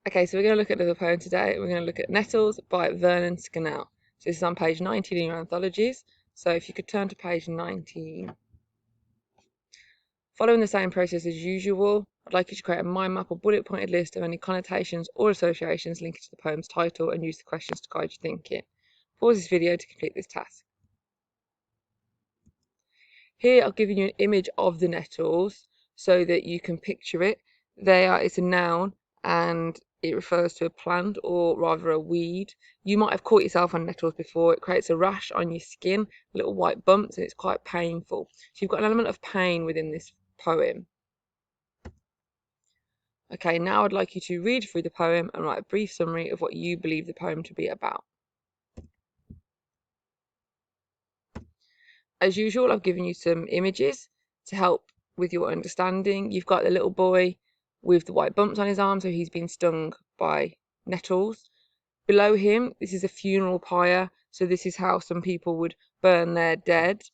Okay, so we're going to look at another poem today. We're going to look at Nettles by Vernon Scannell. So this is on page 19 in your anthologies. So if you could turn to page 19. Following the same process as usual, I'd like you to create a mind map or bullet pointed list of any connotations or associations linked to the poem's title and use the questions to guide your thinking. Pause this video to complete this task. Here I've given you an image of the nettles so that you can picture it. It's a noun and it refers to a plant, or rather a weed. You might have caught yourself on nettles before. It creates a rash on your skin, little white bumps, and it's quite painful. So you've got an element of pain within this poem. Okay, now I'd like you to read through the poem and write a brief summary of what you believe the poem to be about. As usual, I've given you some images to help with your understanding. You've got the little boy with the white bumps on his arm, so he's been stung by nettles. Below him, this is a funeral pyre, so this is how some people would burn their dead,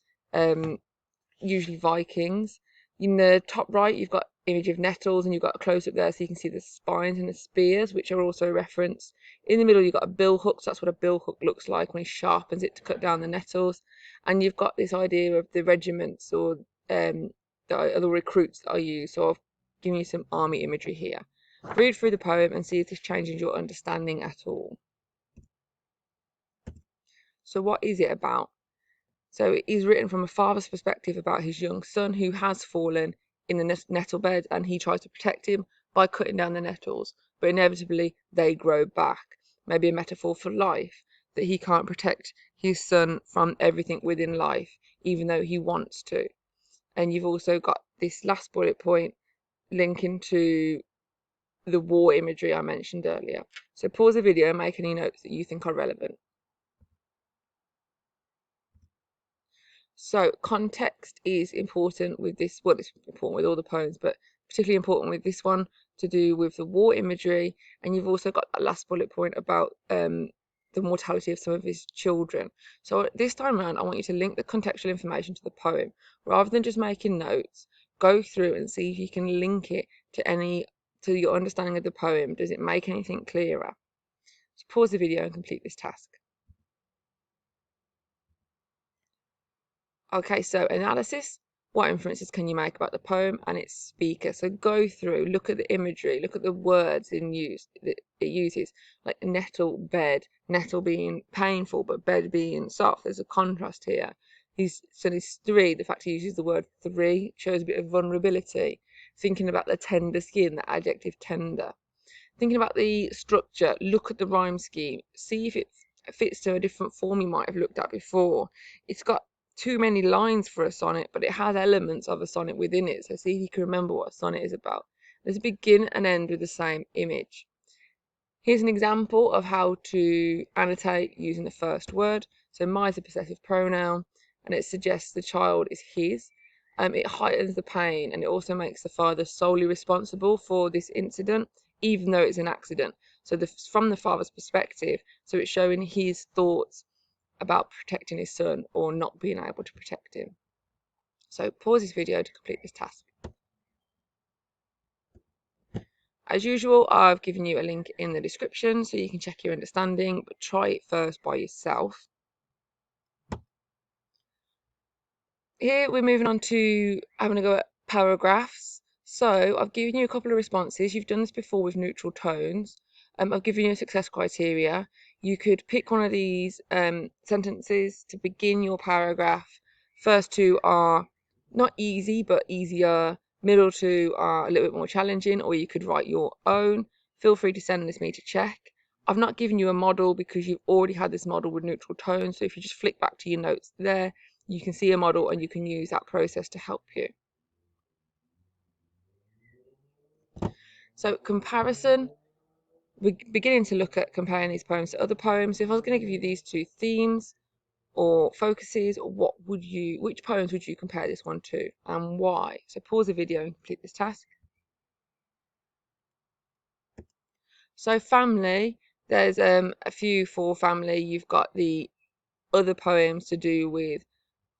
usually Vikings. In the top right, you've got image of nettles, and you've got a close-up there so you can see the spines and the spears, which are also referenced. In the middle, you've got a bill hook, so that's what a bill hook looks like when he sharpens it to cut down the nettles. And you've got this idea of the regiments or the recruits that are used. So I've given you some army imagery here. Read through the poem and see if this changes your understanding at all. So what is it about? So it is written from a father's perspective about his young son who has fallen in the nettle bed, and he tries to protect him by cutting down the nettles, but inevitably they grow back. Maybe a metaphor for life, that he can't protect his son from everything within life, even though he wants to. And you've also got this last bullet point linking to the war imagery I mentioned earlier. So pause the video and make any notes that you think are relevant. So context is important with this. Well, it's important with all the poems, but particularly important with this one to do with the war imagery. And you've also got that last bullet point about the mortality of some of his children. So this time around, I want you to link the contextual information to the poem rather than just making notes. Go through and see if you can link it to your understanding of the poem. Does it make anything clearer? So pause the video and complete this task. Okay, so analysis. What inferences can you make about the poem and its speaker? So go through, look at the imagery, look at the words in use that it uses, like nettle, bed, nettle being painful, but bed being soft. There's a contrast here. He's 3. The fact he uses the word 3 shows a bit of vulnerability. Thinking about the tender skin, the adjective tender. Thinking about the structure, look at the rhyme scheme, see if it fits to a different form you might have looked at before. It's got too many lines for a sonnet, but it has elements of a sonnet within it, so see if you can remember what a sonnet is about. There's a begin and end with the same image. Here's an example of how to annotate using the first word. So my is a possessive pronoun, and it suggests the child is his. It heightens the pain, and it also makes the father solely responsible for this incident, even though it's an accident. So from the father's perspective, so it's showing his thoughts about protecting his son or not being able to protect him. So pause this video to complete this task. As usual, I've given you a link in the description so you can check your understanding, but try it first by yourself. Here we're moving on to having a go at paragraphs. So I've given you a couple of responses. You've done this before with neutral tones. I've given you a success criteria. You could pick one of these sentences to begin your paragraph. First 2 are not easy, but easier. Middle 2 are a little bit more challenging, or you could write your own. Feel free to send this me to check. I've not given you a model because you've already had this model with neutral tones. So if you just flick back to your notes there, you can see a model and you can use that process to help you. So comparison, we're beginning to look at comparing these poems to other poems. If I was going to give you these 2 themes or focuses, which poems would you compare this one to and why? So pause the video and complete this task. So family, there's a few for family. You've got the other poems to do with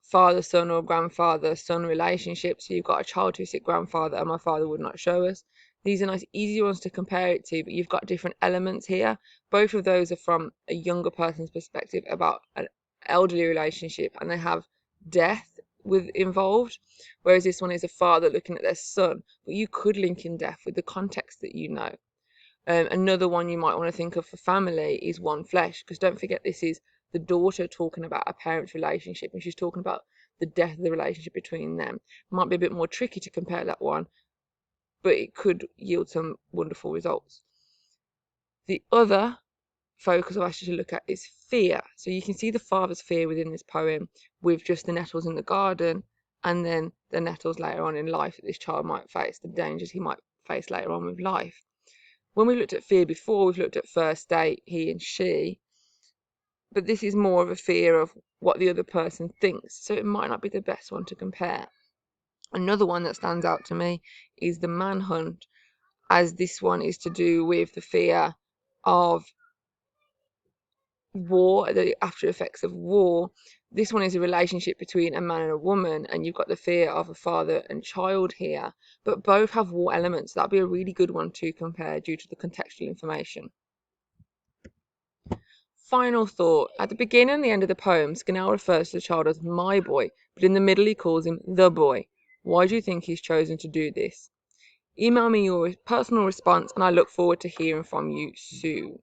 father-son or grandfather-son relationship. So you've got a child who's sick grandfather and my father would not show us. These are nice, easy ones to compare it to, but you've got different elements here. Both of those are from a younger person's perspective about an elderly relationship, and they have death with involved, whereas this one is a father looking at their son. But you could link in death with the context that you know. Another one you might want to think of for family is One Flesh, because don't forget this is the daughter talking about a parent's relationship, and she's talking about the death of the relationship between them. Might be a bit more tricky to compare that one, but it could yield some wonderful results. The other focus I've asked you to look at is fear. So you can see the father's fear within this poem with just the nettles in the garden, and then the nettles later on in life that this child might face, the dangers he might face later on with life. When we looked at fear before, we've looked at first date, he and she, but this is more of a fear of what the other person thinks, so it might not be the best one to compare. Another one that stands out to me is the manhunt, as this one is to do with the fear of war, the after effects of war. This one is a relationship between a man and a woman, and you've got the fear of a father and child here, but both have war elements. That'd be a really good one to compare due to the contextual information. Final thought. At the beginning and the end of the poem, Scannell refers to the child as my boy, but in the middle he calls him the boy. Why do you think he's chosen to do this? Email me your personal response, and I look forward to hearing from you soon.